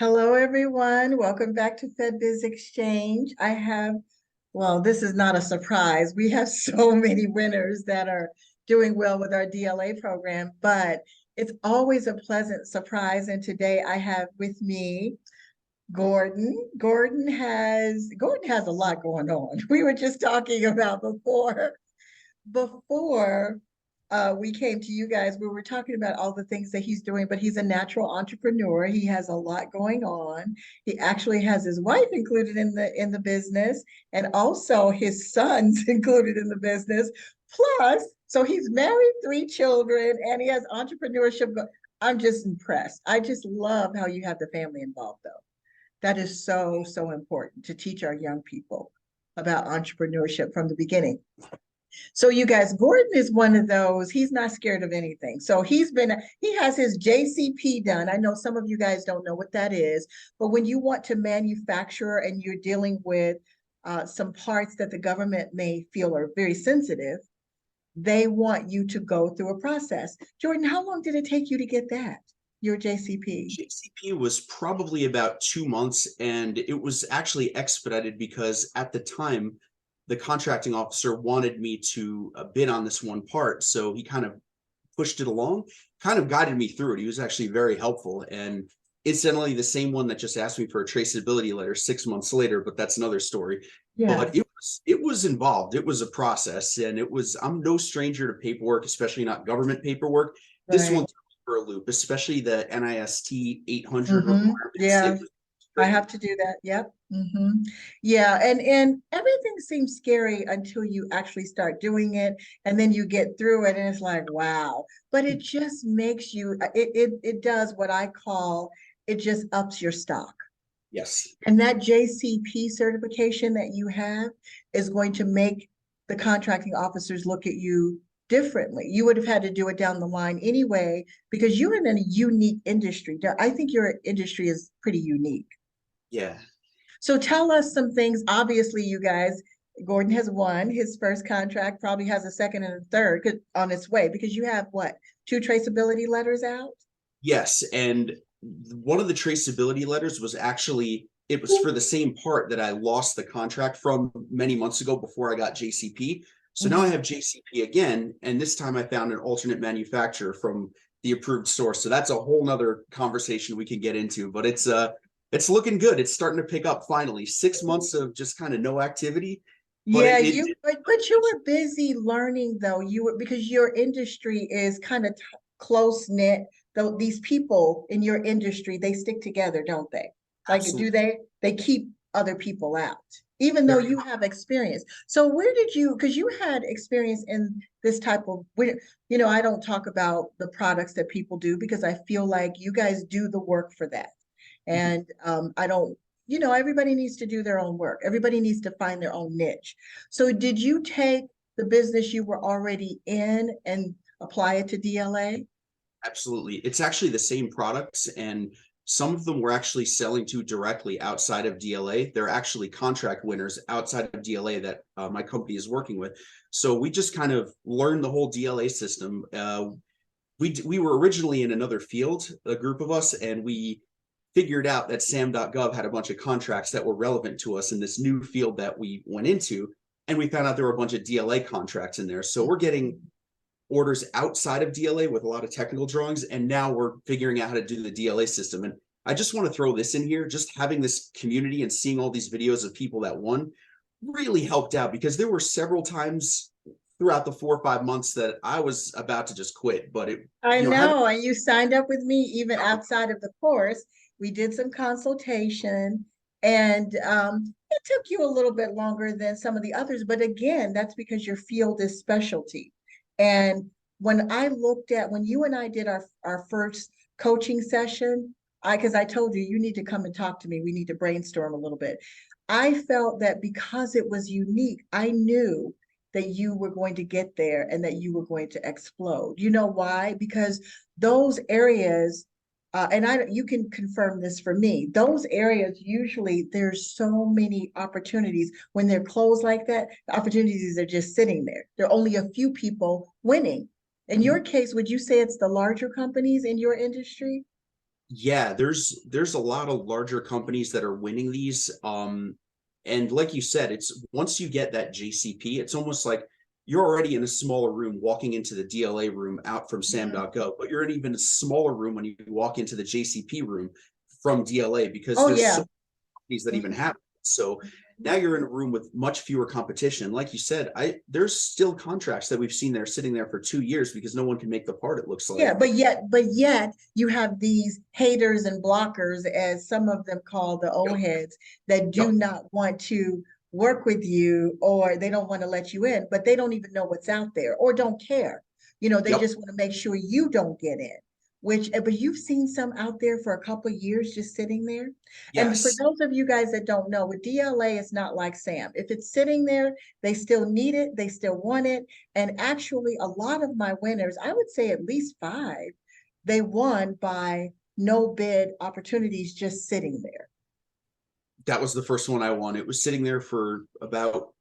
Hello, everyone. Welcome back to FedBiz Exchange. Well, this is not a surprise. We have so many winners that are doing well with our DLA program, but it's always a pleasant surprise. And today I have with me Gordon. Gordon has a lot going on. We were just talking about before we came to you guys, we were talking about all the things that he's doing, but he's a natural entrepreneur. He has a lot going on. He actually has his wife included in the business, and also his sons included in the business. Plus, so he's married, 3 children, and he has entrepreneurship. I'm just impressed. I just love how you have the family involved, though. That is so, so important to teach our young people about entrepreneurship from the beginning. So you guys, Gordon is one of those, he's not scared of anything. So he has his JCP done. I know some of you guys don't know what that is, but when you want to manufacture and you're dealing with some parts that the government may feel are very sensitive, they want you to go through a process. Jordan, how long did it take you to get that, your JCP? JCP was probably about 2 months, and it was actually expedited because at the time, the contracting officer wanted me to bid on this one part. So he kind of pushed it along, kind of guided me through it. He was actually very helpful. And incidentally, the same one that just asked me for a traceability letter 6 months later, but that's another story. Yeah. But it was involved. It was a process, and I'm no stranger to paperwork, especially not government paperwork. Right. This one threw me for a loop, especially the NIST 800 requirements. Yeah. I have to do that. Yep. Yeah. And everything seems scary until you actually start doing it, and then you get through it and it's like, wow. But it just makes you, it does what I call, it just ups your stock. Yes. And that JCP certification that you have is going to make the contracting officers look at you differently. You would have had to do it down the line anyway, because you're in a unique industry. I think your industry is pretty unique. Yeah. So tell us some things. Obviously, you guys, Gordon has won his first contract, probably has a second and a third on its way, because you have what, 2 traceability letters out? Yes. And one of the traceability letters was actually, it was for the same part that I lost the contract from many months ago before I got JCP. So now I have JCP again, and this time I found an alternate manufacturer from the approved source. So that's a whole nother conversation we could get into, but it's looking good. It's starting to pick up finally. 6 months of just kind of no activity. But but you were busy learning, though. Because your industry is kind of close knit. Though these people in your industry, they stick together, don't they? Like, Absolutely. do they? They keep other people out, even though you have experience. So where did you? Because you had experience in this type of. I don't talk about the products that people do, because I feel like you guys do the work for that, and I don't. Everybody needs to do their own work. Everybody needs to find their own niche. So did you take the business you were already in and apply it to DLA? Absolutely. It's actually the same products, and some of them we're actually selling to directly outside of DLA. They're actually contract winners outside of DLA that my company is working with. So we just kind of learned the whole DLA system. We were originally in another field, a group of us, and we figured out that sam.gov had a bunch of contracts that were relevant to us in this new field that we went into. And we found out there were a bunch of DLA contracts in there. So we're getting orders outside of DLA with a lot of technical drawings, and now we're figuring out how to do the DLA system. And I just want to throw this in here, just having this community and seeing all these videos of people that won really helped out, because there were several times throughout the 4 or 5 months that I was about to just quit. But I know, and you signed up with me even outside of the course. We did some consultation, and it took you a little bit longer than some of the others. But again, that's because your field is specialty. And when you and I did our first coaching session, because I told you need to come and talk to me, we need to brainstorm a little bit. I felt that because it was unique, I knew that you were going to get there and that you were going to explode. You know why? Because those areas, and you can confirm this for me, those areas, usually there's so many opportunities. When they're closed like that, the opportunities are just sitting there. There are only a few people winning. In your case, would you say it's the larger companies in your industry? Yeah, there's a lot of larger companies that are winning these. And like you said, it's once you get that JCP, it's almost like you're already in a smaller room walking into the DLA room out from Mhm. sam.gov, but you're in even a smaller room when you walk into the JCP room from DLA because Oh, there's yeah. so companies that even Mhm. have it. So now you're in a room with much fewer competition. Like you said, there's still contracts that we've seen there sitting there for 2 years because no one can make the part, it looks Yeah, like. but yet you have these haters and blockers, as some of them call the old Yep. heads, that do Yep. not want to work with you, or they don't want to let you in, but they don't even know what's out there or don't care. They Yep. just want to make sure you don't get in. But you've seen some out there for a couple of years just sitting there. And for Yes. those of you guys that don't know, with DLA, it's not like Sam. If it's sitting there, they still need it, they still want it. And actually, a lot of my winners, I would say at least five, they won by no bid opportunities just sitting there. That was the first one I won. It was sitting there for about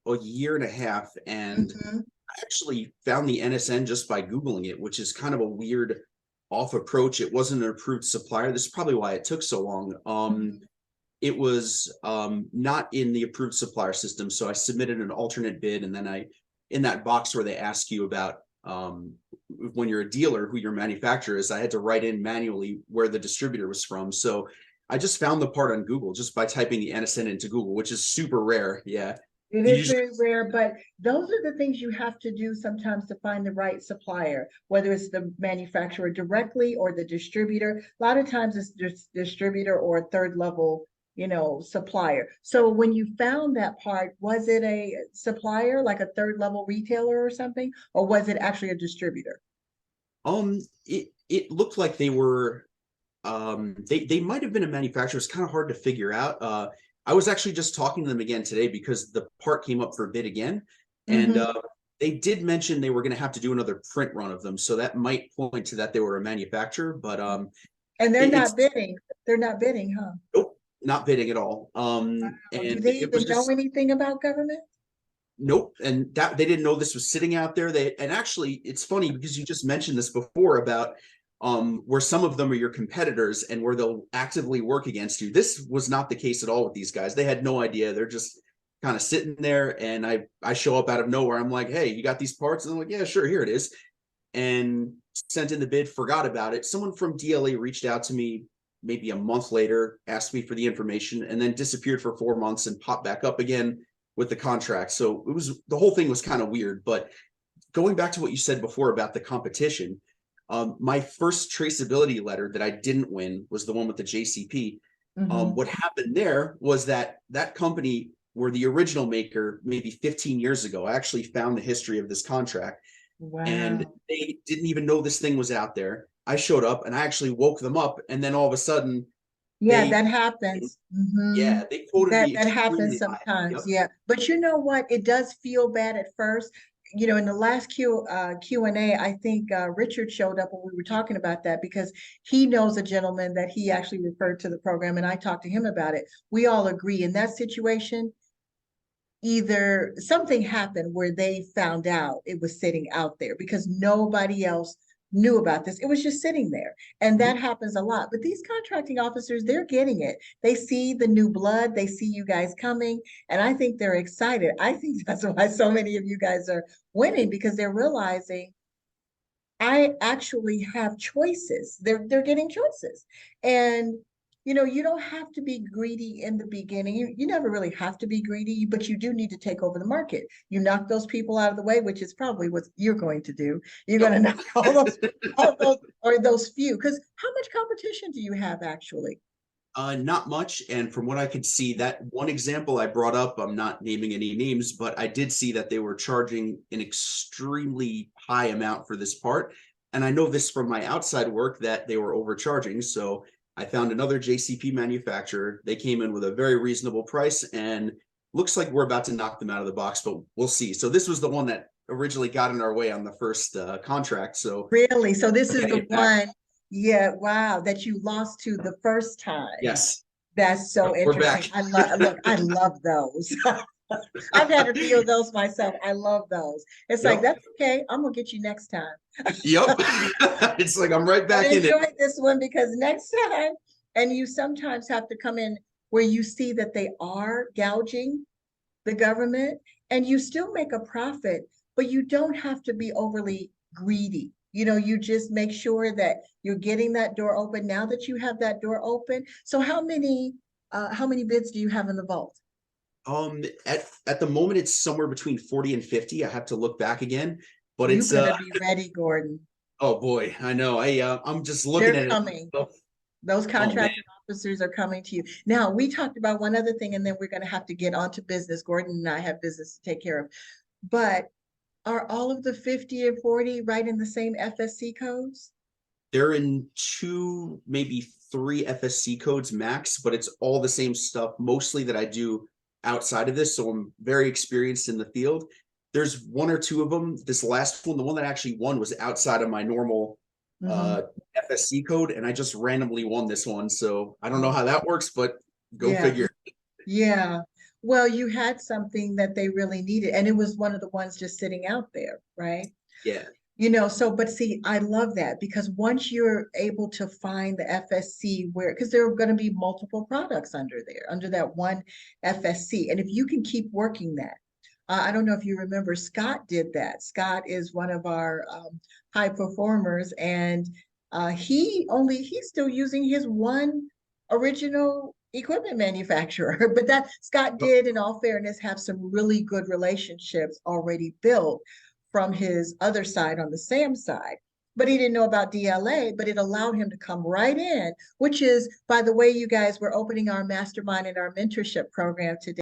a year and a half, and Mhm. I actually found the NSN just by Googling it, which is kind of a weird off approach. It wasn't an approved supplier. This is probably why it took so long. Mhm. It was not in the approved supplier system, so I submitted an alternate bid, and then in that box where they ask you about when you're a dealer who your manufacturer is, I had to write in manually where the distributor was from. So I just found the part on Google just by typing the NSN into Google, which is super rare. Yeah. It is Usually, very rare, but those are the things you have to do sometimes to find the right supplier, whether it's the manufacturer directly or the distributor. A lot of times it's just distributor or a third level, supplier. So when you found that part, was it a supplier, like a third level retailer or something, or was it actually a distributor? it looked like they were they might have been a manufacturer. It's kind of hard to figure out. I was actually just talking to them again today because the part came up for bid again, and Hmm. they did mention they were going to have to do another print run of them, so that might point to that they were a manufacturer. But And they're it's not bidding. They're not bidding, huh? nope, not bidding at all. Wow. Do And they it was even know just anything about government? nope, and that they didn't know this was sitting out there. And actually, it's funny because you just mentioned this before about where some of them are your competitors and where they'll actively work against you. This was not the case at all with these guys. They had no idea. They're just kind of sitting there, and I show up out of nowhere. I'm like, hey, you got these parts? And I'm like, yeah, sure, here it is. And sent in the bid, forgot about it. Someone from DLA reached out to me maybe a month later, asked me for the information, and then disappeared for 4 months and popped back up again with the contract. So it was the whole thing was kind of weird. But going back to what you said before about the competition, my first traceability letter that I didn't win was the one with the JCP. Hmm. What happened there was that company were the original maker maybe 15 years ago. I actually found the history of this contract, and Wow. they didn't even know this thing was out there. I showed up and I actually woke them up, and then all of a sudden Yeah, they that happens. yeah, they quoted That me that happens extremely high. sometimes. Yep. Yeah, but you know what? It does feel bad at first. In the last Q&A, I think Richard showed up when we were talking about that, because he knows a gentleman that he actually referred to the program, and I talked to him about it. We all agree in that situation, either something happened where they found out it was sitting out there because nobody else knew about this. It was just sitting there. And Mhm. that happens a lot. But these contracting officers, they're getting it. They see the new blood, they see you guys coming, and I think they're excited. I think that's why so many of you guys are winning, because they're realizing I actually have choices. They're getting choices. And you don't have to be greedy in the beginning. You never really have to be greedy, but you do need to take over the market. You knock those people out of the way, which is probably what you're going to do. You're going to Yep. knock all those, or those few. Because how much competition do you have actually? Not much. And from what I could see, that one example I brought up, I'm not naming any names, but I did see that they were charging an extremely high amount for this part. And I know this from my outside work that they were overcharging. So I found another JCP manufacturer. They came in with a very reasonable price, and looks like we're about to knock them out of the box, but we'll see. So this was the one that originally got in our way on the first contract. So Really? So this we're is getting the it back. one, yeah, wow, that you lost to the first time. Yes. That's so Yep, we're interesting. back. Look, I love those. I've had a few of those myself. I love those. It's like, Yep. that's okay. I'm gonna get you next time. Yep. It's like I'm right But back in it. enjoy this one because next time, and you sometimes have to come in where you see that they are gouging the government and you still make a profit, but you don't have to be overly greedy. You just make sure that you're getting that door open now that you have that door open. So how many bids do you have in the vault? At the moment it's somewhere between 40 and 50. I have to look back again, but You it's better be ready, Gordon. oh boy, I know. I'm just looking They're at it. coming. Those Oh man. contracting officers are coming to you. Now, we talked about one other thing, and then we're going to have to get on to business. Gordon and I have business to take care of. But are all of the 50 and 40 right in the same FSC codes? They're in two, maybe three FSC codes max, but it's all the same stuff mostly that I do outside of this. So I'm very experienced in the field. There's one or two of them. This last one, the one that actually won, was outside of my normal Mhm. FSC code, and I just randomly won this one. So I don't know how that works, but go Yeah, figure. yeah. Well, you had something that they really needed, and it was one of the ones just sitting out there, right? Yeah. But see, I love that because once you're able to find the FSC because there are going to be multiple products under there, under that one FSC. And if you can keep working that, I don't know if you remember, Scott did that. Scott is one of our high performers, and he's still using his one original equipment manufacturer. But that Scott did, in all fairness, have some really good relationships already built from his other side on the SAM side. But he didn't know about DLA, but it allowed him to come right in, which is, by the way, you guys, we're opening our mastermind and our mentorship program today.